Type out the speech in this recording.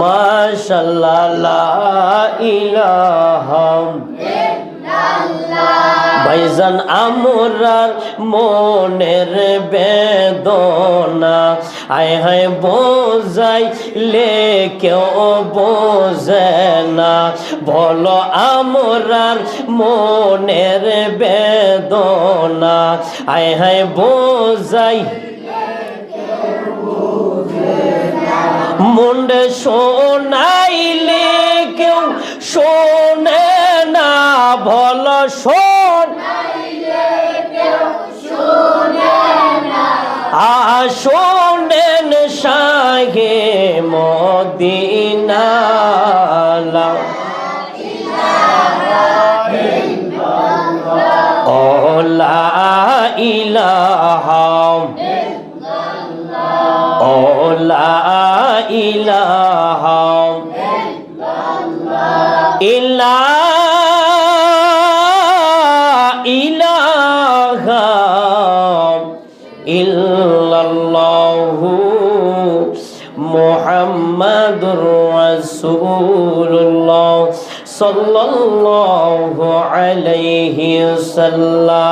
মাশাআল্লাহ লা ইলাহা ভাইজান আমরার মনের বেদনা আয় হায় বোঝাইলে কেউ বোঝে না বলো আমরার মনের বেদনা আয় হায় বোঝাই মুন্ডে শোনাইলে কেউ শোনে না বলো শোনেন শাহে মদিনা ও লা ইলাহা ও লা ইলাহা ইলাহা ইল্লাল্লাহু মুহাম্মাদুর রাসূলুল্লাহ সাল্লাল্লাহু আলাইহি ওয়াসাল্লাম।